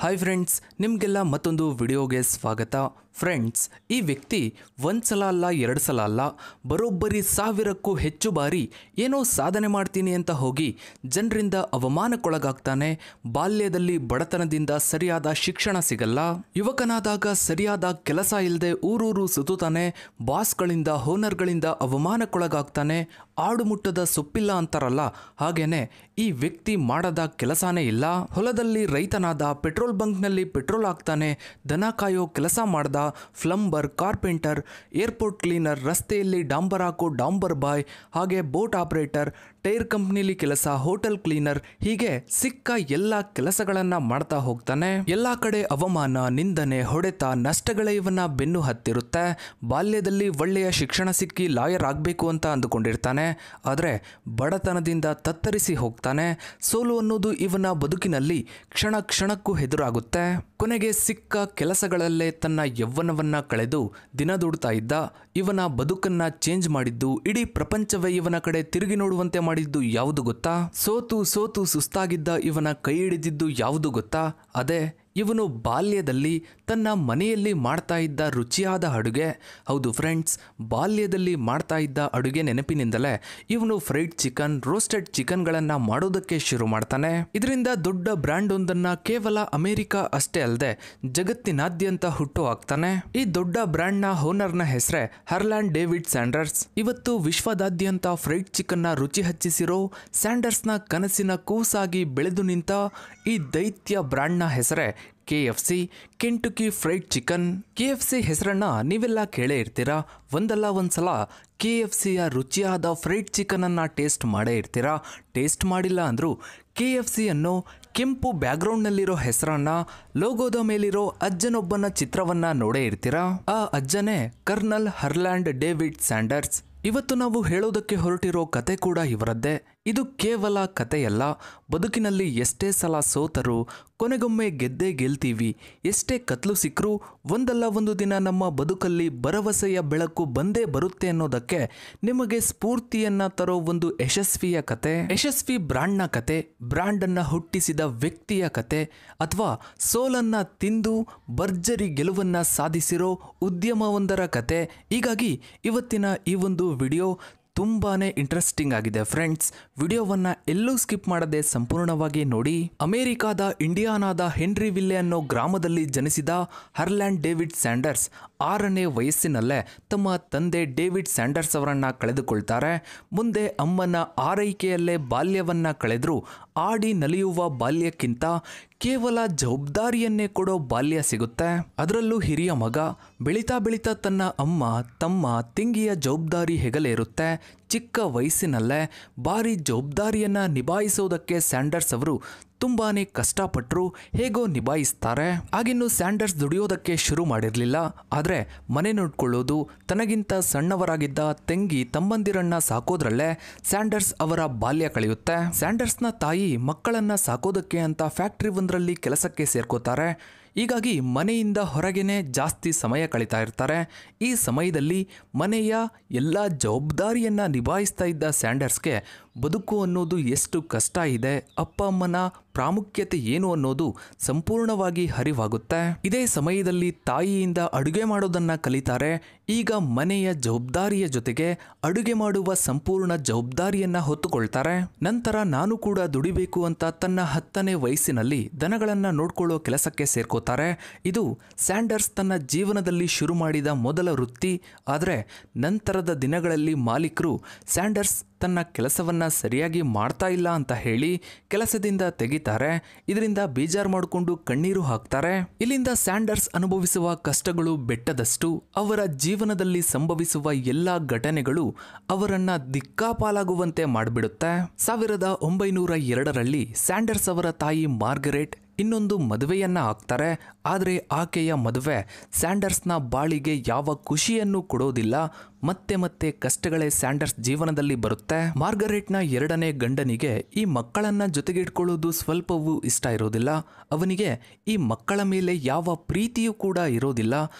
Hi friends, ನಿಮಗೆಲ್ಲ ಮತ್ತೊಂದು ವಿಡಿಯೋಗೆ ಸ್ವಾಗತ. ಫ್ರೆಂಡ್ಸ್, ಈ ವ್ಯಕ್ತಿ ಒಂದು ಸಲ ಅಲ್ಲ, ಎರಡು ಸಲ ಅಲ್ಲ, ಬರೋಬ್ಬರಿ 1000ಕ್ಕೂ ಹೆಚ್ಚು ಬಾರಿ ಏನೋ ಸಾಧನೆ ಮಾಡ್ತೀನಿ ಅಂತ ಹೋಗಿ ಜನರಿಂದ ಅವಮಾನಕ್ಕೊಳಗಾಗ್ತಾನೆ. ಬಾಲ್ಯದಲ್ಲಿ ಬಡತನದಿಂದ ಸರಿಯಾದ ಶಿಕ್ಷಣ ಸಿಗಲ್ಲ, ಯುವಕನಾದಾಗ ಸರಿಯಾದ ಕೆಲಸ ಇಲ್ಲದೆ ಊರೂರು ಸುತ್ತಾನೆ, ಬಾಸ್ಗಳಿಂದ ಓನರ್ಗಳಿಂದ ಅವಮಾನಕ್ಕೊಳಗಾಗ್ತಾನೆ. ಆಡುಮುಟ್ಟದ ಸೊಪ್ಪಿಲ್ಲ ಅಂತಾರಲ್ಲ, ಹಾಗೇನೆ ಈ ವ್ಯಕ್ತಿ ಮಾಡದ ಕೆಲಸನೇ ಇಲ್ಲ. ಹೊಲದಲ್ಲಿ ರೈತನಾದ, ಪೆಟ್ರೋಲ್ ಬಂಕ್ನಲ್ಲಿ ಪೆಟ್ರೋಲ್ ಹಾಕ್ತಾನೆ, ದನ ಕಾಯೋ ಕೆಲಸ ಮಾಡ್ದ, ಪ್ಲಂಬರ್, ಕಾರ್ಪೆಂಟರ್, ಏರ್ಪೋರ್ಟ್ ಕ್ಲೀನರ್, ರಸ್ತೆಯಲ್ಲಿ ಡಾಂಬರ್ ಹಾಕೋ ಡಾಂಬರ್ ಬಾಯ್, ಹಾಗೆ ಬೋಟ್ ಆಪರೇಟರ್, ಟೈರ್ ಕಂಪ್ನಿಲಿ ಕೆಲಸ, ಹೋಟೆಲ್ ಕ್ಲೀನರ್, ಹೀಗೆ ಸಿಕ್ಕ ಎಲ್ಲ ಕೆಲಸಗಳನ್ನ ಮಾಡ್ತಾ ಹೋಗ್ತಾನೆ. ಎಲ್ಲಾ ಕಡೆ ಅವಮಾನ, ನಿಂದನೆ, ಹೊಡೆತ, ನಷ್ಟಗಳೇ ಇವನ್ನ ಬೆನ್ನು ಹತ್ತಿರುತ್ತೆ. ಬಾಲ್ಯದಲ್ಲಿ ಒಳ್ಳೆಯ ಶಿಕ್ಷಣ ಸಿಕ್ಕಿ ಲಾಯರ್ ಆಗಬೇಕು ಅಂತ ಅಂದುಕೊಂಡಿರ್ತಾನೆ, ಆದರೆ ಬಡತನದಿಂದ ತತ್ತರಿಸಿ ಹೋಗ್ತಾನೆ. ಸೋಲು ಅನ್ನೋದು ಇವನ ಬದುಕಿನಲ್ಲಿ ಕ್ಷಣ ಕ್ಷಣಕ್ಕೂ ಎದುರಾಗುತ್ತೆ. ಕೊನೆಗೆ ಸಿಕ್ಕ ಕೆಲಸಗಳಲ್ಲೇ ತನ್ನ ಯೌವನವನ್ನ ಕಳೆದು ದಿನ ದುಡ್ತಾ ಇದ್ದ. ಇವನ ಬದುಕನ್ನ ಚೇಂಜ್ ಮಾಡಿದ್ದು, ಇಡೀ ಪ್ರಪಂಚವೇ ಇವನ ಕಡೆ ತಿರುಗಿ ನೋಡುವಂತೆ ಮಾಡಿದ್ದು ಯಾವುದು ಗೊತ್ತಾ? ಸೋತು ಸೋತು ಸುಸ್ತಾಗಿದ್ದ ಇವನ ಕೈ ಹಿಡಿದಿದ್ದು ಯಾವುದು ಗೊತ್ತಾ? ಅದೇ ಇವನು ಬಾಲ್ಯದಲ್ಲಿ ತನ್ನ ಮನೆಯಲ್ಲಿ ಮಾಡ್ತಾ ಇದ್ದ ರುಚಿಯಾದ ಅಡುಗೆ. ಹೌದು ಫ್ರೆಂಡ್ಸ್, ಬಾಲ್ಯದಲ್ಲಿ ಮಾಡ್ತಾ ಇದ್ದ ಅಡುಗೆ ನೆನಪಿನಿಂದಲೇ ಇವನು ಫ್ರೈಡ್ ಚಿಕನ್, ರೋಸ್ಟೆಡ್ ಚಿಕನ್ಗಳನ್ನು ಮಾಡೋದಕ್ಕೆ ಶುರು ಮಾಡ್ತಾನೆ. ಇದರಿಂದ ದೊಡ್ಡ ಬ್ರ್ಯಾಂಡ್ ಒಂದನ್ನ ಕೇವಲ ಅಮೆರಿಕ ಅಷ್ಟೇ ಅಲ್ಲದೆ ಜಗತ್ತಿನಾದ್ಯಂತ ಹುಟ್ಟು ಹಾಕ್ತಾನೆ. ಈ ದೊಡ್ಡ ಬ್ರ್ಯಾಂಡ್ನ ಓನರ್ನ ಹೆಸರೇ ಹರ್ಲ್ಯಾಂಡ್ ಡೇವಿಡ್ ಸ್ಯಾಂಡರ್ಸ್. ಇವತ್ತು ವಿಶ್ವದಾದ್ಯಂತ ಫ್ರೈಡ್ ಚಿಕನ್ನ ರುಚಿ ಹಚ್ಚಿಸಿರೋ ಸ್ಯಾಂಡರ್ಸ್ನ ಕನಸಿನ ಕೂಸಾಗಿ ಬೆಳೆದು ನಿಂತ ಈ ದೈತ್ಯ ಬ್ರ್ಯಾಂಡ್ನ ಹೆಸರೇ KFC, Kentucky fried chicken. KFC ಹೆಸರನ್ನ ನೀವೆಲ್ಲ ಕೇಳೇ ಇರ್ತೀರಾ. ಒಂದಲ್ಲ ಒಂದ್ಸಲ KFCಯ ರುಚಿಯಾದ ಫ್ರೈಡ್ ಚಿಕನನ್ನು ಟೇಸ್ಟ್ ಮಾಡೇ ಇರ್ತೀರಾ. ಟೇಸ್ಟ್ ಮಾಡಿಲ್ಲ ಅಂದರೂ KFC ಅನ್ನೋ ಕೆಂಪು ಬ್ಯಾಕ್ಗ್ರೌಂಡ್ನಲ್ಲಿರೋ ಹೆಸರನ್ನ, ಲೋಗೋದ ಮೇಲಿರೋ ಅಜ್ಜನೊಬ್ಬನ ಚಿತ್ರವನ್ನ ನೋಡೇ ಇರ್ತೀರಾ. ಆ ಅಜ್ಜನೇ ಕರ್ನಲ್ ಹರ್ಲ್ಯಾಂಡ್ ಡೇವಿಡ್ ಸ್ಯಾಂಡರ್ಸ್. ಇವತ್ತು ನಾವು ಹೇಳೋದಕ್ಕೆ ಹೊರಟಿರೋ ಕತೆ ಕೂಡ ಇವರದ್ದೇ. ಇದು ಕೇವಲ ಕತೆಯಲ್ಲ, ಬದುಕಿನಲ್ಲಿ ಎಷ್ಟೇ ಸಲ ಸೋತರೂ ಕೊನೆಗೊಮ್ಮೆ ಗೆದ್ದೇ ಗೆಲ್ತೀವಿ. ಎಷ್ಟೇ ಕತ್ಲು ಸಿಕ್ಕರೂ ಒಂದಲ್ಲ ಒಂದು ದಿನ ನಮ್ಮ ಬದುಕಲ್ಲಿ ಭರವಸೆಯ ಬೆಳಕು ಬಂದೇ ಬರುತ್ತೆ ಅನ್ನೋದಕ್ಕೆ ನಿಮಗೆ ಸ್ಫೂರ್ತಿಯನ್ನ ತರೋ ಒಂದು ಯಶಸ್ವಿಯ ಕತೆ. ಯಶಸ್ವಿ ಬ್ರ್ಯಾಂಡ್ನ ಕತೆ, ಬ್ರ್ಯಾಂಡನ್ನು ಹುಟ್ಟಿಸಿದ ವ್ಯಕ್ತಿಯ ಕತೆ, ಅಥವಾ ಸೋಲನ್ನ ತಿಂದು ಭರ್ಜರಿ ಗೆಲುವನ್ನ ಸಾಧಿಸಿರೋ ಉದ್ಯಮವೊಂದರ ಕತೆ. ಹೀಗಾಗಿ ಇವತ್ತಿನ ಈ ಒಂದು ವಿಡಿಯೋ ತುಂಬಾನೇ ಇಂಟ್ರೆಸ್ಟಿಂಗ್ ಆಗಿದೆ ಫ್ರೆಂಡ್ಸ್. ವಿಡಿಯೋವನ್ನ ಎಲ್ಲೂ ಸ್ಕಿಪ್ ಮಾಡದೆ ಸಂಪೂರ್ಣವಾಗಿ ನೋಡಿ. ಅಮೆರಿಕಾದ ಇಂಡಿಯಾನಾದ ಹೆನ್ರಿ ವಿಲ್ಲೆ ಅನ್ನೋ ಗ್ರಾಮದಲ್ಲಿ ಜನಿಸಿದ ಹರ್ಲ್ಯಾಂಡ್ ಡೇವಿಡ್ ಸ್ಯಾಂಡರ್ಸ್ 6ನೇ ವಯಸ್ಸಿನಲ್ಲೇ ತಮ್ಮ ತಂದೆ ಡೇವಿಡ್ ಸ್ಯಾಂಡರ್ಸ್ ಅವರನ್ನ ಕಳೆದುಕೊಳ್ತಾರೆ. ಮುಂದೆ ಅಮ್ಮನ ಆರೈಕೆಯಲ್ಲೇ ಬಾಲ್ಯವನ್ನ ಕಳೆದ್ರು. ಆಡಿ ನಲಿಯುವ ಬಾಲ್ಯಕ್ಕಿಂತ ಕೇವಲ ಜವಾಬ್ದಾರಿಯನ್ನೇ ಕೊಡೋ ಬಾಲ್ಯ ಸಿಗುತ್ತೆ. ಅದರಲ್ಲೂ ಹಿರಿಯ ಮಗ. ಬೆಳೀತಾ ಬೆಳೀತಾ ತನ್ನ ಅಮ್ಮ, ತಮ್ಮ, ತಂಗಿಯ ಜವಾಬ್ದಾರಿ ಹೆಗಲೇರುತ್ತೆ. ಚಿಕ್ಕ ವಯಸ್ಸಿನಲ್ಲೇ ಭಾರಿ ಜವಾಬ್ದಾರಿಯನ್ನ ನಿಭಾಯಿಸೋದಕ್ಕೆ ಸ್ಯಾಂಡರ್ಸ್ ಅವರು ತುಂಬಾನೇ ಕಷ್ಟಪಟ್ಟರು, ಹೇಗೋ ನಿಭಾಯಿಸ್ತಾರೆ. ಆಗಿನ್ನು ಸ್ಯಾಂಡರ್ಸ್ ದುಡಿಯೋದಕ್ಕೆ ಶುರು ಮಾಡಿರಲಿಲ್ಲ, ಆದರೆ ಮನೆ ನೋಡ್ಕೊಳ್ಳೋದು, ತನಗಿಂತ ಸಣ್ಣವರಾಗಿದ್ದ ತಂಗಿ ತಮ್ಮಂದಿರನ್ನ ಸಾಕೋದ್ರಲ್ಲೇ ಸ್ಯಾಂಡರ್ಸ್ ಅವರ ಬಾಲ್ಯ ಕಳೆಯುತ್ತೆ. ಸ್ಯಾಂಡರ್ಸ್ನ ತಾಯಿ ಮಕ್ಕಳನ್ನ ಸಾಕೋದಕ್ಕೆ ಅಂತ ಫ್ಯಾಕ್ಟ್ರಿ ಒಂದರಲ್ಲಿ ಕೆಲಸಕ್ಕೆ ಸೇರ್ಕೋತಾರೆ. ಹೀಗಾಗಿ ಮನೆಯಿಂದ ಹೊರಗೇನೆ ಜಾಸ್ತಿ ಸಮಯ ಕಳೀತಾ ಇರ್ತಾರೆ. ಈ ಸಮಯದಲ್ಲಿ ಮನೆಯ ಎಲ್ಲ ಜವಾಬ್ದಾರಿಯನ್ನ ನಿಭಾಯಿಸ್ತಾ ಇದ್ದ ಸ್ಯಾಂಡರ್ಸ್ಗೆ ಬದುಕು ಅನ್ನೋದು ಎಷ್ಟು ಕಷ್ಟ ಇದೆ, ಅಪ್ಪ ಅಮ್ಮನ ಪ್ರಾಮುಖ್ಯತೆ ಏನು ಅನ್ನೋದು ಸಂಪೂರ್ಣವಾಗಿ ಅರಿವಾಗುತ್ತೆ. ಇದೇ ಸಮಯದಲ್ಲಿ ತಾಯಿಯಿಂದ ಅಡುಗೆ ಮಾಡೋದನ್ನ ಕಲಿತಾರೆ. ಈಗ ಮನೆಯ ಜವಾಬ್ದಾರಿಯ ಜೊತೆಗೆ ಅಡುಗೆ ಮಾಡುವ ಸಂಪೂರ್ಣ ಜವಾಬ್ದಾರಿಯನ್ನ ಹೊತ್ತುಕೊಳ್ತಾರೆ. ನಂತರ ನಾನು ಕೂಡ ದುಡಿಬೇಕು ಅಂತ ತನ್ನ 10ನೇ ವಯಸ್ಸಿನಲ್ಲಿ ದನಗಳನ್ನ ನೋಡ್ಕೊಳ್ಳೋ ಕೆಲಸಕ್ಕೆ ಸೇರ್ಕೋತಾರೆ. ಇದು ಸ್ಯಾಂಡರ್ಸ್ ತನ್ನ ಜೀವನದಲ್ಲಿ ಶುರು ಮಾಡಿದ ಮೊದಲ ವೃತ್ತಿ. ಆದರೆ ನಂತರದ ದಿನಗಳಲ್ಲಿ ಮಾಲೀಕರು ಸ್ಯಾಂಡರ್ಸ್ ತನ್ನ ಕೆಲಸವನ್ನ ಸರಿಯಾಗಿ ಮಾಡ್ತಾ ಇಲ್ಲ ಅಂತ ಹೇಳಿ ಕೆಲಸದಿಂದ ತೆಗಿತಾರೆ. ಇದರಿಂದ ಬೇಜಾರು ಮಾಡಿಕೊಂಡು ಕಣ್ಣೀರು ಹಾಕ್ತಾರೆ. ಇಲ್ಲಿಂದ ಸ್ಯಾಂಡರ್ಸ್ ಅನುಭವಿಸುವ ಕಷ್ಟಗಳು ಬೆಟ್ಟದಷ್ಟು. ಅವರ ಜೀವನದಲ್ಲಿ ಸಂಭವಿಸುವ ಎಲ್ಲ ಘಟನೆಗಳು ಅವರನ್ನ ದಿಕ್ಕಾಪಾಲಾಗುವಂತೆ ಮಾಡಿಬಿಡುತ್ತೆ. 1902ರಲ್ಲಿ ಸ್ಯಾಂಡರ್ಸ್ ಅವರ ತಾಯಿ ಮಾರ್ಗರೆಟ್ ಇನ್ನೊಂದು ಮದುವೆಯನ್ನ ಆಗ್ತಾರೆ. ಆದರೆ ಆಕೆಯ ಮದುವೆ ಸ್ಯಾಂಡರ್ಸ್ನ ಬಾಳಿಗೆ ಯಾವ ಖುಷಿಯನ್ನು ಕೊಡೋದಿಲ್ಲ, ಮತ್ತೆ ಮತ್ತೆ ಕಷ್ಟಗಳೇ ಸ್ಯಾಂಡರ್ಸ್ ಜೀವನದಲ್ಲಿ ಬರುತ್ತೆ. ಮಾರ್ಗರೆಟ್ನ ಎರಡನೇ ಗಂಡನಿಗೆ ಈ ಮಕ್ಕಳನ್ನ ಜೊತೆಗೆ ಇಟ್ಕೊಳ್ಳೋದು ಸ್ವಲ್ಪವೂ ಇಷ್ಟ ಇರೋದಿಲ್ಲ. ಅವನಿಗೆ ಈ ಮಕ್ಕಳ ಮೇಲೆ ಯಾವ ಪ್ರೀತಿಯೂ ಕೂಡ ಇರೋದಿಲ್ಲ.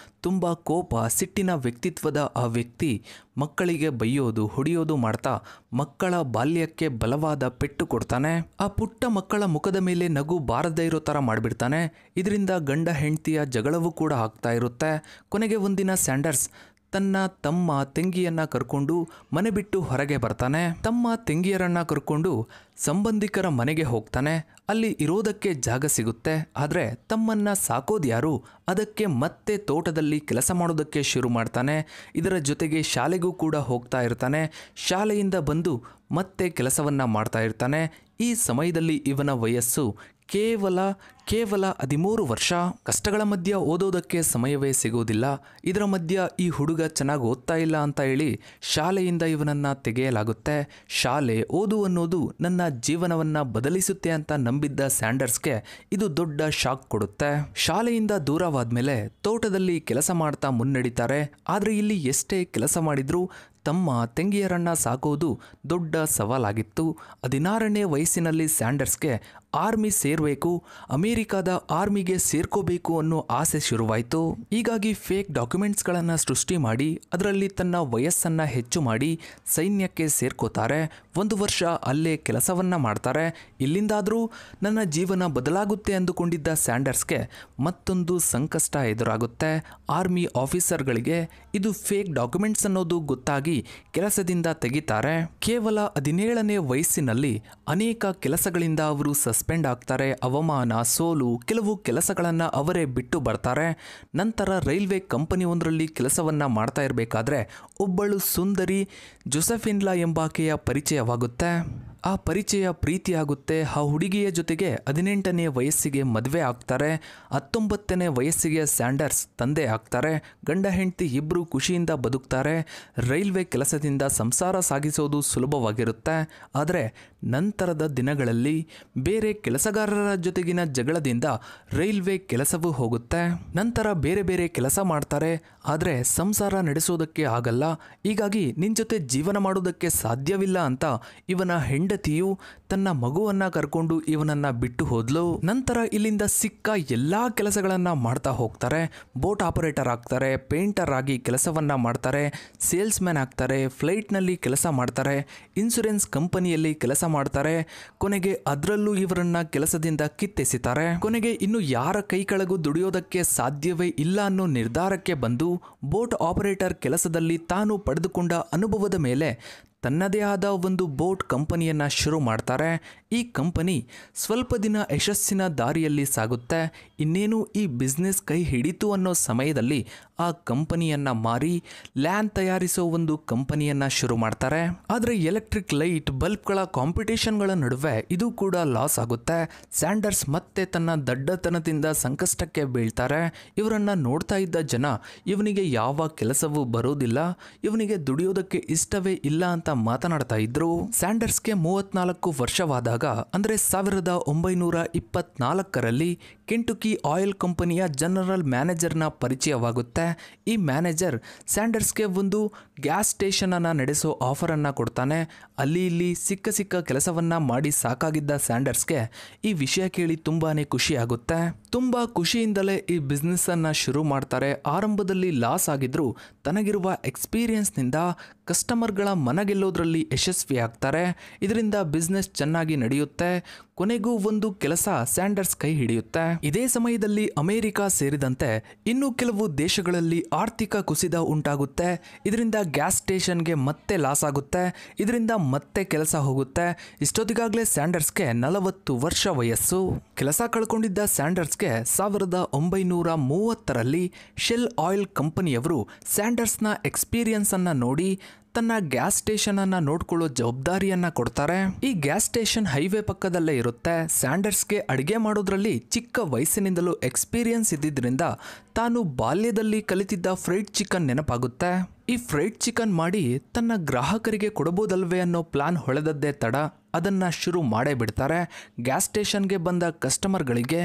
ತುಂಬ ಕೋಪ, ಸಿಟ್ಟಿನ ವ್ಯಕ್ತಿತ್ವದ ಆ ವ್ಯಕ್ತಿ ಮಕ್ಕಳಿಗೆ ಬೈಯೋದು, ಹೊಡೆಯೋದು ಮಾಡ್ತಾ ಮಕ್ಕಳ ಬಾಲ್ಯಕ್ಕೆ ಬಲವಾದ ಪೆಟ್ಟು ಕೊಡ್ತಾನೆ. ಆ ಪುಟ್ಟ ಮಕ್ಕಳ ಮುಖದ ಮೇಲೆ ನಗು ಬಾರದೇ ಇರೋ ಥರ ಮಾಡಿಬಿಡ್ತಾನೆ. ಇದರಿಂದ ಗಂಡ ಹೆಂಡತಿಯ ಜಗಳವೂ ಕೂಡ ಆಗ್ತಾ ಇರುತ್ತೆ. ಕೊನೆಗೆ ಒಂದಿನ ಸ್ಯಾಂಡರ್ಸ್ ತನ್ನ ತಮ್ಮ ತಂಗಿಯನ್ನ ಕರ್ಕೊಂಡು ಮನೆ ಬಿಟ್ಟು ಹೊರಗೆ ಬರ್ತಾನೆ. ತಮ್ಮ ತಂಗಿಯರನ್ನ ಕರ್ಕೊಂಡು ಸಂಬಂಧಿಕರ ಮನೆಗೆ ಹೋಗ್ತಾನೆ. ಅಲ್ಲಿ ಇರೋದಕ್ಕೆ ಜಾಗ ಸಿಗುತ್ತೆ. ಆದರೆ ತಮ್ಮನ್ನ ಸಾಕೋದ್ಯಾರು? ಅದಕ್ಕೆ ಮತ್ತೆ ತೋಟದಲ್ಲಿ ಕೆಲಸ ಮಾಡೋದಕ್ಕೆ ಶುರು ಮಾಡ್ತಾನೆ. ಇದರ ಜೊತೆಗೆ ಶಾಲೆಗೂ ಕೂಡ ಹೋಗ್ತಾ ಇರ್ತಾನೆ. ಶಾಲೆಯಿಂದ ಬಂದು ಮತ್ತೆ ಕೆಲಸವನ್ನ ಮಾಡ್ತಾ ಇರ್ತಾನೆ. ಈ ಸಮಯದಲ್ಲಿ ಇವನ ವಯಸ್ಸು ಕೇವಲ 13 ವರ್ಷ. ಕಷ್ಟಗಳ ಮಧ್ಯ ಓದೋದಕ್ಕೆ ಸಮಯವೇ ಸಿಗೋದಿಲ್ಲ. ಇದರ ಮಧ್ಯ ಈ ಹುಡುಗ ಚೆನ್ನಾಗಿ ಓದ್ತಾ ಇಲ್ಲ ಅಂತ ಹೇಳಿ ಶಾಲೆಯಿಂದ ಇವನನ್ನ ತೆಗೆಯಲಾಗುತ್ತೆ. ಶಾಲೆ, ಓದು ಅನ್ನೋದು ನನ್ನ ಜೀವನವನ್ನ ಬದಲಿಸುತ್ತೆ ಅಂತ ನಂಬಿದ್ದ ಸ್ಯಾಂಡರ್ಸ್ಗೆ ಇದು ದೊಡ್ಡ ಶಾಕ್ ಕೊಡುತ್ತೆ. ಶಾಲೆಯಿಂದ ದೂರವಾದ್ಮೇಲೆ ತೋಟದಲ್ಲಿ ಕೆಲಸ ಮಾಡ್ತಾ ಮುನ್ನಡೀತಾರೆ. ಆದರೆ ಇಲ್ಲಿ ಎಷ್ಟೇ ಕೆಲಸ ಮಾಡಿದ್ರೂ ತಮ್ಮ ತಂಗಿಯರನ್ನ ಸಾಕೋದು ದೊಡ್ಡ ಸವಾಲಾಗಿತ್ತು. 16ನೇ ವಯಸ್ಸಿನಲ್ಲಿ ಸ್ಯಾಂಡರ್ಸ್ಗೆ ಆರ್ಮಿ ಸೇರಬೇಕು, ಅಮೆರಿಕಾದ ಆರ್ಮಿಗೆ ಸೇರ್ಕೋಬೇಕು ಅನ್ನೋ ಆಸೆ ಶುರುವಾಯಿತು. ಹೀಗಾಗಿ ಫೇಕ್ ಡಾಕ್ಯುಮೆಂಟ್ಸ್ಗಳನ್ನು ಸೃಷ್ಟಿ ಮಾಡಿ ಅದರಲ್ಲಿ ತನ್ನ ವಯಸ್ಸನ್ನು ಹೆಚ್ಚು ಮಾಡಿ ಸೈನ್ಯಕ್ಕೆ ಸೇರ್ಕೋತಾರೆ. 1 ವರ್ಷ ಅಲ್ಲೇ ಕೆಲಸವನ್ನ ಮಾಡ್ತಾರೆ. ಇಲ್ಲಿಂದಾದರೂ ನನ್ನ ಜೀವನ ಬದಲಾಗುತ್ತೆ ಅಂದುಕೊಂಡಿದ್ದ ಸ್ಯಾಂಡರ್ಸ್ಗೆ ಮತ್ತೊಂದು ಸಂಕಷ್ಟ ಎದುರಾಗುತ್ತೆ. ಆರ್ಮಿ ಆಫೀಸರ್ಗಳಿಗೆ ಇದು ಫೇಕ್ ಡಾಕ್ಯುಮೆಂಟ್ಸ್ ಅನ್ನೋದು ಗೊತ್ತಾಗಿ ಕೆಲಸದಿಂದ ತೆಗಿತಾರೆ. ಕೇವಲ 17ನೇ ವಯಸ್ಸಿನಲ್ಲಿ ಅನೇಕ ಕೆಲಸಗಳಿಂದ ಅವರು ಸಸ್ಪೆಂಡ್ ಆಗ್ತಾರೆ. ಅವಮಾನ, ಸೋಲು, ಕೆಲವು ಕೆಲಸಗಳನ್ನು ಅವರೇ ಬಿಟ್ಟು ಬರ್ತಾರೆ. ನಂತರ ರೈಲ್ವೆ ಕಂಪನಿ ಒಂದರಲ್ಲಿ ಕೆಲಸವನ್ನ ಮಾಡ್ತಾ ಇರಬೇಕಾದ್ರೆ ಒಬ್ಬಳು ಸುಂದರಿ ಜೋಸೆಫಿನ್ಲಾ ಎಂಬಾಕೆಯ ಪರಿಚಯವಾಗುತ್ತೆ. ಆ ಪರಿಚಯ ಪ್ರೀತಿಯಾಗುತ್ತೆ. ಆ ಹುಡುಗಿಯ ಜೊತೆಗೆ 18ನೇ ವಯಸ್ಸಿಗೆ ಮದುವೆ ಆಗ್ತಾರೆ. 19ನೇ ವಯಸ್ಸಿಗೆ ಸ್ಯಾಂಡರ್ಸ್ ತಂದೆ ಆಗ್ತಾರೆ. ಗಂಡ ಹೆಂಡತಿ ಇಬ್ಬರು ಖುಷಿಯಿಂದ ಬದುಕ್ತಾರೆ. ರೈಲ್ವೆ ಕೆಲಸದಿಂದ ಸಂಸಾರ ಸಾಗಿಸೋದು ಸುಲಭವಾಗಿರುತ್ತೆ. ಆದರೆ ನಂತರದ ದಿನಗಳಲ್ಲಿ ಬೇರೆ ಕೆಲಸಗಾರರ ಜೊತೆಗಿನ ಜಗಳದಿಂದ ರೈಲ್ವೆ ಕೆಲಸವೂ ಹೋಗುತ್ತೆ. ನಂತರ ಬೇರೆ ಬೇರೆ ಕೆಲಸ ಮಾಡ್ತಾರೆ. ಆದರೆ ಸಂಸಾರ ನಡೆಸೋದಕ್ಕೆ ಆಗಲ್ಲ. ಹೀಗಾಗಿ ನಿನ್ನ ಜೊತೆ ಜೀವನ ಮಾಡೋದಕ್ಕೆ ಸಾಧ್ಯವಿಲ್ಲ ಅಂತ ಇವನ ಹೆಂಡತಿಯು ತನ್ನ ಮಗುವನ್ನ ಕರ್ಕೊಂಡು ಇವನನ್ನ ಬಿಟ್ಟು ಹೋದ್ಲು. ನಂತರ ಇಲ್ಲಿಂದ ಸಿಕ್ಕ ಎಲ್ಲಾ ಕೆಲಸಗಳನ್ನ ಮಾಡ್ತಾ ಹೋಗ್ತಾರೆ. ಬೋಟ್ ಆಪರೇಟರ್ ಆಗ್ತಾರೆ, ಪೇಂಟರ್ ಆಗಿ ಕೆಲಸವನ್ನ ಮಾಡ್ತಾರೆ, ಸೇಲ್ಸ್ ಮ್ಯಾನ್ ಆಗ್ತಾರೆ, ಫ್ಲೈಟ್ನಲ್ಲಿ ಕೆಲಸ ಮಾಡ್ತಾರೆ, ಇನ್ಶೂರೆನ್ಸ್ ಕಂಪನಿಯಲ್ಲಿ ಕೆಲಸ ಮಾಡ್ತಾರೆ. ಕೊನೆಗೆ ಅದರಲ್ಲೂ ಇವರನ್ನ ಕೆಲಸದಿಂದ ಕಿತ್ತೆಸಿತಾರೆ. ಕೊನೆಗೆ ಇನ್ನು ಯಾರ ಕೈ ಕೆಳಗೂ ದುಡಿಯೋದಕ್ಕೆ ಸಾಧ್ಯವೇ ಇಲ್ಲ ಅನ್ನೋ ನಿರ್ಧಾರಕ್ಕೆ ಬಂದು ಬೋಟ್ ಆಪರೇಟರ್ ಕೆಲಸದಲ್ಲಿ ತಾನು ಪಡೆದುಕೊಂಡ ಅನುಭವದ ಮೇಲೆ ತನ್ನದೇ ಆದ ಒಂದು ಬೋಟ್ ಕಂಪನಿಯನ್ನು ಶುರು ಮಾಡ್ತಾರೆ. ಈ ಕಂಪನಿ ಸ್ವಲ್ಪ ದಿನ ಯಶಸ್ಸಿನ ದಾರಿಯಲ್ಲಿ ಸಾಗುತ್ತೆ. ಇನ್ನೇನು ಈ ಬಿಸ್ನೆಸ್ ಕೈ ಹಿಡಿತು ಅನ್ನೋ ಸಮಯದಲ್ಲಿ ಆ ಕಂಪನಿಯನ್ನು ಮಾರಿ ಲ್ಯಾಂಡ್ ತಯಾರಿಸೋ ಒಂದು ಕಂಪನಿಯನ್ನು ಶುರು ಮಾಡ್ತಾರೆ. ಆದರೆ ಎಲೆಕ್ಟ್ರಿಕ್ ಲೈಟ್ ಬಲ್ಬ್ಗಳ ಕಾಂಪಿಟೇಷನ್ಗಳ ನಡುವೆ ಇದು ಕೂಡ ಲಾಸ್ ಆಗುತ್ತೆ. ಸ್ಯಾಂಡರ್ಸ್ ಮತ್ತೆ ತನ್ನ ದಡ್ಡತನದಿಂದ ಸಂಕಷ್ಟಕ್ಕೆ ಬೀಳ್ತಾರೆ. ಇವರನ್ನು ನೋಡ್ತಾ ಇದ್ದ ಜನ ಇವನಿಗೆ ಯಾವ ಕೆಲಸವೂ ಬರೋದಿಲ್ಲ, ಇವನಿಗೆ ದುಡಿಯೋದಕ್ಕೆ ಇಷ್ಟವೇ ಇಲ್ಲ ಅಂತ ಮಾತನಾಡ್ತಾ ಇದ್ರು. ಸ್ಯಾಂಡರ್ಸ್ಗೆ 34 ವರ್ಷವಾದಾಗ ಅಂದ್ರೆ 1924ರಲ್ಲಿ ಕೆಂಟುಕಿ ಆಯಿಲ್ ಕಂಪನಿಯ ಜನರಲ್ ಮ್ಯಾನೇಜರ್ನ ಪರಿಚಯವಾಗುತ್ತೆ. ಈ ಮ್ಯಾನೇಜರ್ ಸ್ಯಾಂಡರ್ಸ್ಗೆ ಒಂದು ಗ್ಯಾಸ್ ಸ್ಟೇಷನ್ ಅನ್ನ ನಡೆಸೋ ಆಫರ್ ಅನ್ನ ಕೊಡ್ತಾನೆ. ಅಲ್ಲಿ ಇಲ್ಲಿ ಸಿಕ್ಕ ಕೆಲಸವನ್ನ ಮಾಡಿ ಸಾಕಾಗಿದ್ದ ಸ್ಯಾಂಡರ್ಸ್ಗೆ ಈ ವಿಷಯ ಕೇಳಿ ತುಂಬಾನೇ ಖುಷಿ ಆಗುತ್ತೆ. ತುಂಬಾ ಖುಷಿಯಿಂದಲೇ ಈ ಬಿಸ್ನೆಸ್ ಅನ್ನ ಶುರು ಮಾಡ್ತಾರೆ. ಆರಂಭದಲ್ಲಿ ಲಾಸ್ ಆಗಿದ್ರು ತನಗಿರುವ ಎಕ್ಸ್ಪೀರಿಯನ್ಸ್ನಿಂದ ಕಸ್ಟಮರ್ಗಳ ಮನಗೆಲ್ಲೋದ್ರಲ್ಲಿ ಯಶಸ್ವಿ ಆಗ್ತಾರೆ. ಇದರಿಂದ ಬಿಸ್ನೆಸ್ ಚೆನ್ನಾಗಿ ನಡೆಯುತ್ತೆ. ಕೊನೆಗೂ ಒಂದು ಕೆಲಸ ಸ್ಯಾಂಡರ್ಸ್ ಕೈ ಹಿಡಿಯುತ್ತೆ. ಇದೇ ಸಮಯದಲ್ಲಿ ಅಮೆರಿಕ ಸೇರಿದಂತೆ ಇನ್ನೂ ಕೆಲವು ದೇಶಗಳಲ್ಲಿ ಆರ್ಥಿಕ ಕುಸಿತ ಉಂಟಾಗುತ್ತೆ. ಇದರಿಂದ ಗ್ಯಾಸ್ ಸ್ಟೇಷನ್ಗೆ ಮತ್ತೆ ಲಾಸ್ ಆಗುತ್ತೆ. ಇದರಿಂದ ಮತ್ತೆ ಕೆಲಸ ಹೋಗುತ್ತೆ. ಇಷ್ಟೊತ್ತಿಗಾಗಲೇ ಸ್ಯಾಂಡರ್ಸ್ಗೆ 40 ವರ್ಷ ವಯಸ್ಸು. ಕೆಲಸ ಕಳ್ಕೊಂಡಿದ್ದ ಸ್ಯಾಂಡರ್ಸ್ಗೆ 1930ರಲ್ಲಿ ಶೆಲ್ ಆಯಿಲ್ ಕಂಪನಿಯವರು ಸ್ಯಾಂಡರ್ಸ್ನ ಎಕ್ಸ್ಪೀರಿಯನ್ಸ್ ಅನ್ನ ನೋಡಿ ತನ್ನ ಗ್ಯಾಸ್ ಸ್ಟೇಷನ್ ಅನ್ನ ನೋಡ್ಕೊಳ್ಳೋ ಜವಾಬ್ದಾರಿಯನ್ನ ಕೊಡ್ತಾರೆ. ಈ ಗ್ಯಾಸ್ ಸ್ಟೇಷನ್ ಹೈವೇ ಪಕ್ಕದಲ್ಲೇ ಇರುತ್ತೆ. ಸ್ಯಾಂಡರ್ಸ್ಗೆ ಅಡಿಗೆ ಮಾಡೋದ್ರಲ್ಲಿ ಚಿಕ್ಕ ವಯಸ್ಸಿನಿಂದಲೂ ಎಕ್ಸ್ಪೀರಿಯನ್ಸ್ ಇದ್ದಿದ್ರಿಂದ ತಾನು ಬಾಲ್ಯದಲ್ಲಿ ಕಲಿತಿದ್ದ ಫ್ರೈಡ್ ಚಿಕನ್ ನೆನಪಾಗುತ್ತೆ. ಈ ಫ್ರೈಡ್ ಚಿಕನ್ ಮಾಡಿ ತನ್ನ ಗ್ರಾಹಕರಿಗೆ ಕೊಡಬಹುದಲ್ವೇ ಅನ್ನೋ ಪ್ಲಾನ್ ಹೊಳೆದದ್ದೇ ತಡ. ಅದನ್ನು ಶುರು ಮಾಡೇ ಬಿಡ್ತಾರೆ. ಗ್ಯಾಸ್ ಸ್ಟೇಷನ್ಗೆ ಬಂದ ಕಸ್ಟಮರ್ಗಳಿಗೆ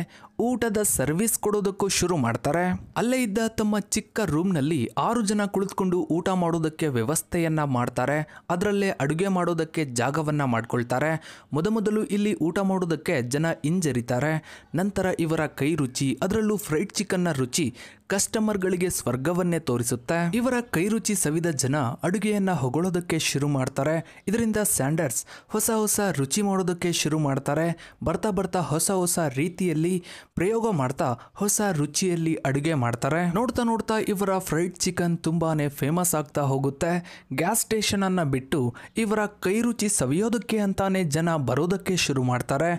ಊಟದ ಸರ್ವಿಸ್ ಕೊಡೋದಕ್ಕೂ ಶುರು ಮಾಡ್ತಾರೆ. ಅಲ್ಲೇ ಇದ್ದ ತಮ್ಮ ಚಿಕ್ಕ ರೂಮ್ನಲ್ಲಿ 6 ಜನ ಕುಳಿತುಕೊಂಡು ಊಟ ಮಾಡೋದಕ್ಕೆ ವ್ಯವಸ್ಥೆಯನ್ನ ಮಾಡ್ತಾರೆ. ಅದರಲ್ಲೇ ಅಡುಗೆ ಮಾಡೋದಕ್ಕೆ ಜಾಗವನ್ನ ಮಾಡ್ಕೊಳ್ತಾರೆ. ಮೊದಲು ಇಲ್ಲಿ ಊಟ ಮಾಡೋದಕ್ಕೆ ಜನ ಹಿಂಜರಿತಾರೆ. ನಂತರ ಇವರ ಕೈ ರುಚಿ, ಅದರಲ್ಲೂ ಫ್ರೈಡ್ ಚಿಕನ್ನ ರುಚಿ ಕಸ್ಟಮರ್ಗಳಿಗೆ ಸ್ವರ್ಗವನ್ನೇ ತೋರಿಸುತ್ತೆ. ಇವರ ಕೈ ರುಚಿ ಸವಿದ ಜನ ಅಡುಗೆಯನ್ನ ಹೊಗಳೋದಕ್ಕೆ ಶುರು ಮಾಡ್ತಾರೆ. ಇದರಿಂದ ಸ್ಯಾಂಡರ್ಸ್ ಹೊಸ ಹೊಸ ರುಚಿ ಮಾಡೋದಕ್ಕೆ ಶುರು ಮಾಡ್ತಾರೆ. ಬರ್ತಾ ಬರ್ತಾ ಹೊಸ ಹೊಸ ರೀತಿಯಲ್ಲಿ ಪ್ರಯೋಗ ಮಾಡ್ತಾ ಹೊಸ ರುಚಿಯಲ್ಲಿ ಅಡುಗೆ ಮಾಡ್ತಾರೆ. ನೋಡ್ತಾ ನೋಡ್ತಾ ಇವರ ಫ್ರೈಡ್ ಚಿಕನ್ ತುಂಬಾನೇ ಫೇಮಸ್ ಆಗ್ತಾ ಹೋಗುತ್ತೆ. ಗ್ಯಾಸ್ ಸ್ಟೇಷನ್ ಅನ್ನ ಬಿಟ್ಟು ಇವರ ಕೈ ರುಚಿ ಸವಿಯೋದಕ್ಕೆ ಅಂತಾನೆ ಜನ ಬರೋದಕ್ಕೆ ಶುರು ಮಾಡ್ತಾರೆ.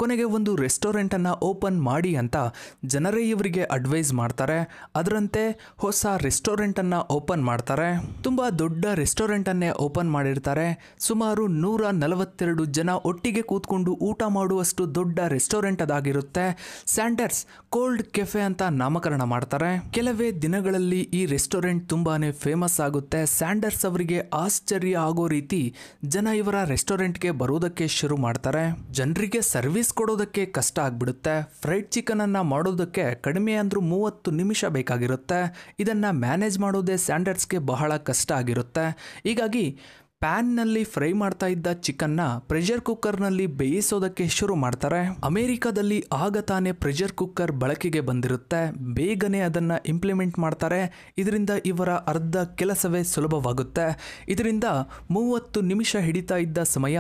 ಕೊನೆಗೆ ಒಂದು ರೆಸ್ಟೋರೆಂಟ್ ಅನ್ನ ಓಪನ್ ಮಾಡಿ ಅಂತ ಜನರೇ ಇವರಿಗೆ ಅಡ್ವೈಸ್ ಮಾಡ್ತಾರೆ. ಅದರಂತೆ ಹೊಸ ರೆಸ್ಟೋರೆಂಟ್ ಅನ್ನ ಓಪನ್ ಮಾಡ್ತಾರೆ. ತುಂಬಾ ದೊಡ್ಡ ರೆಸ್ಟೋರೆಂಟ್ ಅನ್ನೇ ಓಪನ್ ಮಾಡಿರ್ತಾರೆ. ಸುಮಾರು 142 ಜನ ಒಟ್ಟಿಗೆ ಕೂತ್ಕೊಂಡು ಊಟ ಮಾಡುವಷ್ಟು ದೊಡ್ಡ ರೆಸ್ಟೋರೆಂಟ್ ಅದಾಗಿರುತ್ತೆ. ಸ್ಯಾಂಡರ್ಸ್ ಕೋಲ್ಡ್ ಕೆಫೆ ಅಂತ ನಾಮಕರಣ ಮಾಡ್ತಾರೆ. ಕೆಲವೇ ದಿನಗಳಲ್ಲಿ ಈ ರೆಸ್ಟೋರೆಂಟ್ ತುಂಬಾನೇ ಫೇಮಸ್ ಆಗುತ್ತೆ. ಸ್ಯಾಂಡರ್ಸ್ ಅವರಿಗೆ ಆಶ್ಚರ್ಯ ಆಗೋ ರೀತಿ ಜನ ಇವರ ರೆಸ್ಟೋರೆಂಟ್ಗೆ ಬರೋದಕ್ಕೆ ಶುರು ಮಾಡ್ತಾರೆ. ಜನರಿಗೆ ಸರ್ವಿಸ್ ಕೊಡೋದಕ್ಕೆ ಕಷ್ಟ ಆಗ್ಬಿಡುತ್ತೆ. ಫ್ರೈಡ್ ಚಿಕನ್ ಅನ್ನ ಮಾಡೋದಕ್ಕೆ ಕಡಿಮೆ ಅಂದ್ರೂ 30 ನಿಮಿಷ ಬೇಕಾಗಿರುತ್ತೆ. ಇದನ್ನ ಮ್ಯಾನೇಜ್ ಮಾಡೋದೇ ಸ್ಯಾಂಡರ್ಸ್ಗೆ ಬಹಳ ಕಷ್ಟ ಆಗಿರುತ್ತೆ. ಹೀಗಾಗಿ ಪ್ಯಾನ್ನಲ್ಲಿ ಫ್ರೈ ಮಾಡ್ತಾ ಇದ್ದ ಚಿಕನ್ನ ಪ್ರೆಷರ್ ಕುಕ್ಕರ್ನಲ್ಲಿ ಬೇಯಿಸೋದಕ್ಕೆ ಶುರು ಮಾಡ್ತಾರೆ. ಅಮೆರಿಕದಲ್ಲಿ ಆಗ ತಾನೇ ಪ್ರೆಷರ್ ಕುಕ್ಕರ್ ಬಳಕೆಗೆ ಬಂದಿರುತ್ತೆ. ಬೇಗನೆ ಅದನ್ನು ಇಂಪ್ಲಿಮೆಂಟ್ ಮಾಡ್ತಾರೆ. ಇದರಿಂದ ಇವರ ಅರ್ಧ ಕೆಲಸವೇ ಸುಲಭವಾಗುತ್ತೆ. ಇದರಿಂದ 30 ನಿಮಿಷ ಹಿಡಿತಾ ಇದ್ದ ಸಮಯ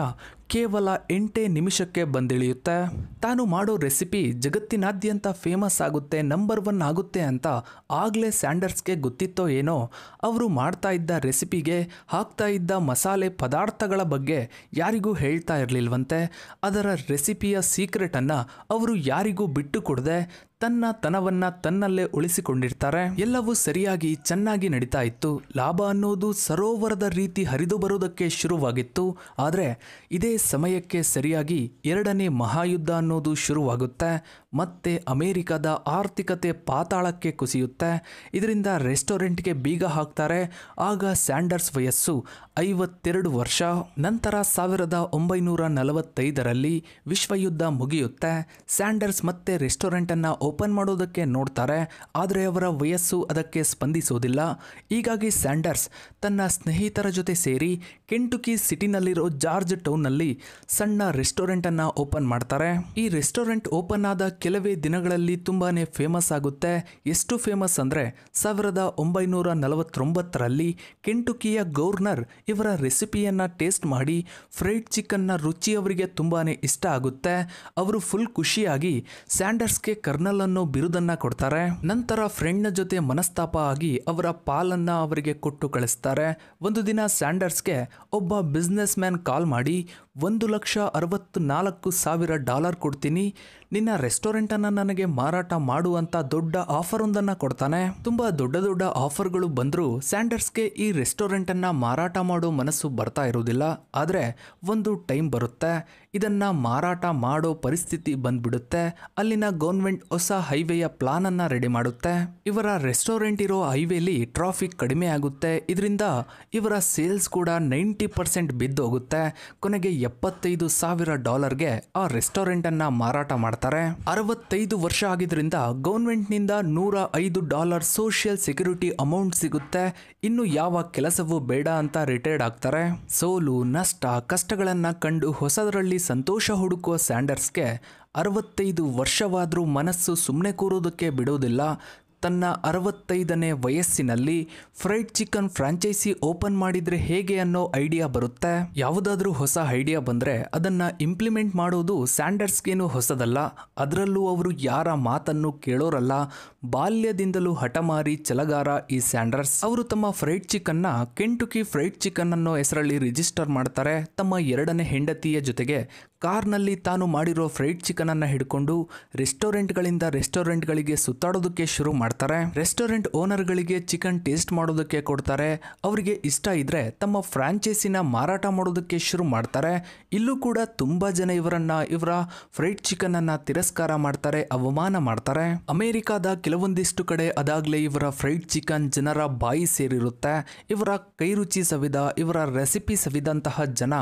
ಕೇವಲ 8 ನಿಮಿಷಕ್ಕೆ ಬಂದಿಳಿಯುತ್ತೆ. ತಾನು ಮಾಡೋ ರೆಸಿಪಿ ಜಗತ್ತಿನಾದ್ಯಂತ ಫೇಮಸ್ ಆಗುತ್ತೆ, ನಂಬರ್ 1 ಆಗುತ್ತೆ ಅಂತ ಆಗಲೇ ಸ್ಯಾಂಡರ್ಸ್ಗೆ ಗೊತ್ತಿತ್ತೋ ಏನೋ. ಅವರು ಮಾಡ್ತಾ ಇದ್ದ ರೆಸಿಪಿಗೆ ಹಾಕ್ತಾ ಇದ್ದ ಮಸಾಲೆ ಪದಾರ್ಥಗಳ ಬಗ್ಗೆ ಯಾರಿಗೂ ಹೇಳ್ತಾ ಇರಲಿಲ್ವಂತೆ. ಅದರ ರೆಸಿಪಿಯ ಸೀಕ್ರೆಟನ್ನು ಅವರು ಯಾರಿಗೂ ಬಿಟ್ಟು ಕೊಡದೆ ತನ್ನ ತನವನ್ನ ತನ್ನಲ್ಲೇ ಉಳಿಸಿಕೊಂಡಿರ್ತಾರೆ. ಎಲ್ಲವೂ ಸರಿಯಾಗಿ ಚೆನ್ನಾಗಿ ನಡೀತಾ ಇತ್ತು. ಲಾಭ ಅನ್ನೋದು ಸರೋವರದ ರೀತಿ ಹರಿದು ಬರೋದಕ್ಕೆ ಶುರುವಾಗಿತ್ತು. ಆದರೆ ಇದೇ ಸಮಯಕ್ಕೆ ಸರಿಯಾಗಿ 2ನೇ ಮಹಾಯುದ್ಧ ಅನ್ನೋದು ಶುರುವಾಗುತ್ತೆ. ಮತ್ತೆ ಅಮೆರಿಕದ ಆರ್ಥಿಕತೆ ಪಾತಾಳಕ್ಕೆ ಕುಸಿಯುತ್ತೆ. ಇದರಿಂದ ರೆಸ್ಟೋರೆಂಟ್ಗೆ ಬೀಗ ಹಾಕ್ತಾರೆ. ಆಗ ಸ್ಯಾಂಡರ್ಸ್ ವಯಸ್ಸು 52 ವರ್ಷ. ನಂತರ 1945ರಲ್ಲಿ ವಿಶ್ವಯುದ್ಧ ಮುಗಿಯುತ್ತೆ. ಸ್ಯಾಂಡರ್ಸ್ ಮತ್ತೆ ರೆಸ್ಟೋರೆಂಟ್ ಅನ್ನ ಓಪನ್ ಮಾಡೋದಕ್ಕೆ ನೋಡ್ತಾರೆ. ಆದರೆ ಅವರ ವಯಸ್ಸು ಅದಕ್ಕೆ ಸ್ಪಂದಿಸೋದಿಲ್ಲ. ಹೀಗಾಗಿ ಸ್ಯಾಂಡರ್ಸ್ ತನ್ನ ಸ್ನೇಹಿತರ ಜೊತೆ ಸೇರಿ ಕೆಂಟುಕಿ ಸಿಟಿನಲ್ಲಿರೋ ಜಾರ್ಜ್ ಟೌನ್ನಲ್ಲಿ ಸಣ್ಣ ರೆಸ್ಟೋರೆಂಟ್ ಅನ್ನ ಓಪನ್ ಮಾಡ್ತಾರೆ. ಈ ರೆಸ್ಟೋರೆಂಟ್ ಓಪನ್ ಆದ ಕೆಲವೇ ದಿನಗಳಲ್ಲಿ ತುಂಬಾನೇ ಫೇಮಸ್ ಆಗುತ್ತೆ. ಎಷ್ಟು ಫೇಮಸ್ ಅಂದ್ರೆ 1949ರಲ್ಲಿ ಕೆಂಟುಕಿಯ ಗವರ್ನರ್ ಇವರ ರೆಸಿಪಿಯನ್ನ ಟೇಸ್ಟ್ ಮಾಡಿ ಫ್ರೈಡ್ ಚಿಕನ್ನ ರುಚಿ ಅವರಿಗೆ ತುಂಬಾನೇ ಇಷ್ಟ ಆಗುತ್ತೆ. ಅವರು ಫುಲ್ ಖುಷಿಯಾಗಿ ಸ್ಯಾಂಡರ್ಸ್ಗೆ ಕರ್ನಲ್ ಅನ್ನೋ ಬಿರುದನ್ನ ಕೊಡ್ತಾರೆ. ನಂತರ ಫ್ರೆಂಡ್ನ ಜೊತೆ ಮನಸ್ತಾಪ ಆಗಿ ಅವರ ಪಾಲನ್ನ ಅವರಿಗೆ ಕೊಟ್ಟು ಕಳಿಸ್ತಾರೆ. ಒಂದು ದಿನ ಸ್ಯಾಂಡರ್ಸ್ಗೆ ಒಬ್ಬ ಬಿಸ್ನೆಸ್ ಮ್ಯಾನ್ ಕಾಲ್ ಮಾಡಿ $1,64,000 ಕೊಡ್ತೀನಿ, ನಿನ್ನ ರೆಸ್ಟೋರೆಂಟ್ ಅನ್ನ ನನಗೆ ಮಾರಾಟ ಮಾಡುವಂತ ದೊಡ್ಡ ಆಫರ್ ಒಂದನ್ನ ಕೊಡ್ತಾನೆ. ತುಂಬಾ ದೊಡ್ಡ ದೊಡ್ಡ ಆಫರ್ಗಳು ಬಂದ್ರು ಸ್ಯಾಂಡರ್ಸ್ಗೆ ಈ ರೆಸ್ಟೋರೆಂಟ್ ಅನ್ನ ಮಾರಾಟ ಮಾಡೋ ಮನಸ್ಸು ಬರ್ತಾ ಇರೋದಿಲ್ಲ. ಆದ್ರೆ ಒಂದು ಟೈಮ್ ಬರುತ್ತೆ, ಇದನ್ನ ಮಾರಾಟ ಮಾಡೋ ಪರಿಸ್ಥಿತಿ ಬಂದ್ಬಿಡುತ್ತೆ. ಅಲ್ಲಿನ ಗೌರ್ಮೆಂಟ್ ಹೊಸ ಹೈವೇಯ ಪ್ಲಾನ್ ಅನ್ನ ರೆಡಿ ಮಾಡುತ್ತೆ. ಇವರ ರೆಸ್ಟೋರೆಂಟ್ ಇರೋ ಹೈವೇಲಿ ಟ್ರಾಫಿಕ್ ಕಡಿಮೆ ಆಗುತ್ತೆ. ಇದರಿಂದ ಇವರ ಸೇಲ್ಸ್ ಕೂಡ 90% ಬಿದ್ದೋಗುತ್ತೆ. ಕೊನೆಗೆ $75,000ಗೆ ಆ ರೆಸ್ಟೋರೆಂಟ್ ಅನ್ನ ಮಾರಾಟ ಮಾಡ್ತಾರೆ. 65 ವರ್ಷ ಆಗಿದ್ರಿಂದ ಗೌರ್ಮೆಂಟ್ ನಿಂದ $105 ಸೋಷಿಯಲ್ ಸೆಕ್ಯೂರಿಟಿ ಅಮೌಂಟ್ ಸಿಗುತ್ತೆ. ಇನ್ನು ಯಾವ ಕೆಲಸವೂ ಬೇಡ ಅಂತ ರಿಟೈರ್ಡ್ ಆಗ್ತಾರೆ. ಸೋಲು, ನಷ್ಟ, ಕಷ್ಟಗಳನ್ನ ಕಂಡು ಹೊಸದರಲ್ಲಿ ಸಂತೋಷ ಹುಡುಕುವ ಸ್ಯಾಂಡರ್ಸ್ಗೆ 65 ವರ್ಷವಾದ್ರೂ ಮನಸ್ಸು ಸುಮ್ಮನೆ ಕೂರೋದಕ್ಕೆ ಬಿಡೋದಿಲ್ಲ. ತನ್ನ 65ನೇ ವಯಸ್ಸಿನಲ್ಲಿ ಫ್ರೈಡ್ ಚಿಕನ್ ಫ್ರಾಂಚೈಸಿ ಓಪನ್ ಮಾಡಿದ್ರೆ ಹೇಗೆ ಅನ್ನೋ ಐಡಿಯಾ ಬರುತ್ತೆ. ಯಾವುದಾದ್ರೂ ಹೊಸ ಐಡಿಯಾ ಬಂದ್ರೆ ಅದನ್ನ ಇಂಪ್ಲಿಮೆಂಟ್ ಮಾಡೋದು ಸ್ಯಾಂಡರ್ಸ್ಗೇನು ಹೊಸದಲ್ಲ. ಅದರಲ್ಲೂ ಅವರು ಯಾರ ಮಾತನ್ನು ಕೇಳೋರಲ್ಲ. ಬಾಲ್ಯದಿಂದಲೂ ಹಠಮಾರಿ ಛಲಗಾರ ಈ ಸ್ಯಾಂಡರ್ಸ್. ಅವರು ತಮ್ಮ ಫ್ರೈಡ್ ಚಿಕನ್ನ ಕೆಂಟುಕಿ ಫ್ರೈಡ್ ಚಿಕನ್ ಅನ್ನೋ ಹೆಸರಲ್ಲಿ ರಿಜಿಸ್ಟರ್ ಮಾಡ್ತಾರೆ. ತಮ್ಮ 2ನೇ ಹೆಂಡತಿಯ ಜೊತೆಗೆ ಕಾರ್ನಲ್ಲಿ ತಾನು ಮಾಡಿರೋ ಫ್ರೈಡ್ ಚಿಕನ್ ಅನ್ನ ಹಿಡ್ಕೊಂಡು ರೆಸ್ಟೋರೆಂಟ್ಗಳಿಂದ ರೆಸ್ಟೋರೆಂಟ್ಗಳಿಗೆ ಸುತ್ತಾಡೋದಕ್ಕೆ ಶುರು ಮಾಡ್ತಾರೆ. ಮಾಡ್ತಾರೆ. ರೆಸ್ಟೋರೆಂಟ್ ಓನರ್ಗಳಿಗೆ ಚಿಕನ್ ಟೇಸ್ಟ್ ಮಾಡೋದಕ್ಕೆ ಕೊಡ್ತಾರೆ. ಅವರಿಗೆ ಇಷ್ಟ ಇದ್ರೆ ತಮ್ಮ ಫ್ರಾಂಚೈಸಿನ ಮಾರಾಟ ಮಾಡೋದಕ್ಕೆ ಶುರು ಮಾಡ್ತಾರೆ. ಇಲ್ಲೂ ಕೂಡ ತುಂಬಾ ಜನ ಇವರ ಫ್ರೈಡ್ ಚಿಕನ್ ಅನ್ನ ತಿರಸ್ಕಾರ ಮಾಡ್ತಾರೆ, ಅವಮಾನ ಮಾಡ್ತಾರೆ. ಅಮೆರಿಕಾದ ಕೆಲವೊಂದಿಷ್ಟು ಕಡೆ ಅದಾಗ್ಲೇ ಇವರ ಫ್ರೈಡ್ ಚಿಕನ್ ಜನರ ಬಾಯಿ ಸೇರಿರುತ್ತೆ. ಇವರ ಕೈ ರುಚಿ ಸವಿದ, ಇವರ ರೆಸಿಪಿ ಸವಿದಂತಹ ಜನ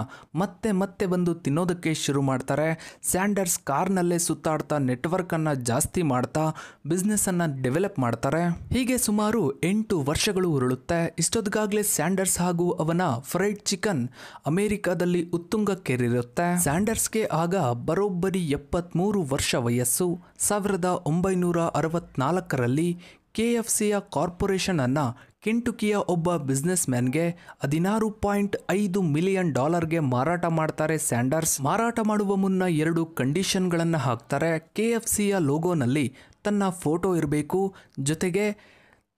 ಮತ್ತೆ ಮತ್ತೆ ಬಂದು ತಿನ್ನೋದಕ್ಕೆ ಶುರು ಮಾಡ್ತಾರೆ. ಸ್ಯಾಂಡರ್ಸ್ ಕಾರ್ನಲ್ಲೇ ಸುತ್ತಾಡ್ತಾ ನೆಟ್ವರ್ಕ್ ಅನ್ನ ಜಾಸ್ತಿ ಮಾಡ್ತಾ ಬಿಸ್ನೆಸ್ ಅನ್ನ ಡೆವಲಪ್ ಮಾಡ್ತಾರೆ. ಹೀಗೆ ಸುಮಾರು 8 ವರ್ಷಗಳು ಉರುಳುತ್ತೆ. ಇಷ್ಟೊತ್ತಿಗಾಗ್ಲೇ ಸ್ಯಾಂಡರ್ಸ್ ಹಾಗೂ ಅವನ ಫ್ರೈಡ್ ಚಿಕನ್ ಅಮೆರಿಕಾದಲ್ಲಿ ಉತ್ತುಂಗಕ್ಕೇರಿರುತ್ತೆ. ಸ್ಯಾಂಡರ್ಸ್ಗೆ ಆಗ ಬರೋಬ್ಬರಿ 73 ವರ್ಷ ವಯಸ್ಸು. 1964ರಲ್ಲಿ KFCಯ ಕಾರ್ಪೊರೇಷನ್ ಅನ್ನ ಕೆಂಟುಕಿಯ ಒಬ್ಬ ಬಿಸ್ನೆಸ್ ಮ್ಯಾನ್ಗೆ $16.5 ಮಿಲಿಯನ್ ಮಾರಾಟ ಮಾಡ್ತಾರೆ ಸ್ಯಾಂಡರ್ಸ್. ಮಾರಾಟ ಮಾಡುವ ಮುನ್ನ 2 ಕಂಡೀಷನ್ಗಳನ್ನು ಹಾಕ್ತಾರೆ. KFCಯ ಲೋಗೋನಲ್ಲಿ ತನ್ನ ಫೋಟೋ ಇರಬೇಕು, ಜೊತೆಗೆ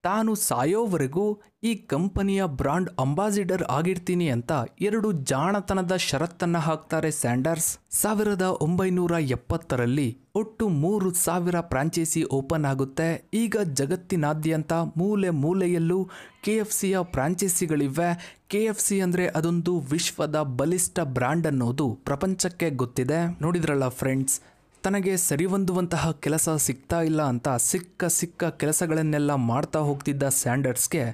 ತಾನು ಸಾಯೋವರೆಗೂ ಈ ಕಂಪನಿಯ ಬ್ರಾಂಡ್ ಅಂಬಾಸಿಡರ್ ಆಗಿರ್ತೀನಿ ಅಂತ 2 ಜಾಣತನದ ಷರತ್ತನ್ನು ಹಾಕ್ತಾರೆ ಸ್ಯಾಂಡರ್ಸ್. 1970ರಲ್ಲಿ ಒಟ್ಟು 3,000 ಫ್ರಾಂಚೈಸಿ ಓಪನ್ ಆಗುತ್ತೆ. ಈಗ ಜಗತ್ತಿನಾದ್ಯಂತ ಮೂಲೆ ಮೂಲೆಯಲ್ಲೂ KFCಯ ಫ್ರಾಂಚೈಸಿಗಳಿವೆ. KFC ಅಂದರೆ ಅದೊಂದು ವಿಶ್ವದ ಬಲಿಷ್ಠ ಬ್ರ್ಯಾಂಡ್ ಅನ್ನೋದು ಪ್ರಪಂಚಕ್ಕೆ ಗೊತ್ತಿದೆ. ನೋಡಿದ್ರಲ್ಲ ಫ್ರೆಂಡ್ಸ್, ತನಗೆ ಸರಿಹೊಂದುವಂತಹ ಕೆಲಸ ಸಿಗ್ತಾ ಇಲ್ಲ ಅಂತ ಸಿಕ್ಕ ಕೆಲಸಗಳನ್ನೆಲ್ಲ ಮಾಡ್ತಾ ಹೋಗ್ತಿದ್ದ ಸ್ಯಾಂಡರ್ಸ್ಗೆ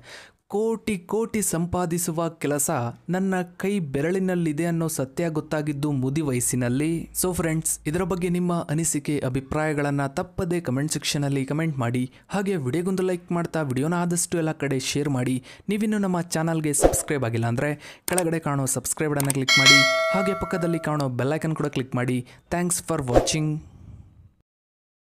ಕೋಟಿ ಸಂಪಾದಿಸುವ ಕೆಲಸ ನನ್ನ ಕೈ ಬೆರಳಿನಲ್ಲಿದೆ ಅನ್ನೋ ಸತ್ಯ ಗೊತ್ತಾಗಿದ್ದು ಮುದಿ ವಯಸ್ಸಿನಲ್ಲಿ. ಸೊ ಫ್ರೆಂಡ್ಸ್, ಇದರ ಬಗ್ಗೆ ನಿಮ್ಮ ಅನಿಸಿಕೆ ಅಭಿಪ್ರಾಯಗಳನ್ನು ತಪ್ಪದೆ ಕಮೆಂಟ್ ಸೆಕ್ಷನಲ್ಲಿ ಕಮೆಂಟ್ ಮಾಡಿ. ಹಾಗೆ ವಿಡಿಯೋಗೊಂದು ಲೈಕ್ ಮಾಡ್ತಾ ವಿಡಿಯೋನ ಆದಷ್ಟು ಎಲ್ಲ ಕಡೆ ಶೇರ್ ಮಾಡಿ. ನೀವಿನ್ನು ನಮ್ಮ ಚಾನಲ್ಗೆ ಸಬ್ಸ್ಕ್ರೈಬ್ ಆಗಿಲ್ಲ ಅಂದರೆ ಕೆಳಗಡೆ ಕಾಣೋ ಸಬ್ಸ್ಕ್ರೈಬ್ ಬಟನ್ನ ಕ್ಲಿಕ್ ಮಾಡಿ. ಹಾಗೆ ಪಕ್ಕದಲ್ಲಿ ಕಾಣೋ ಬೆಲ್ ಐಕನ್ ಕೂಡ ಕ್ಲಿಕ್ ಮಾಡಿ. Thanks for watching.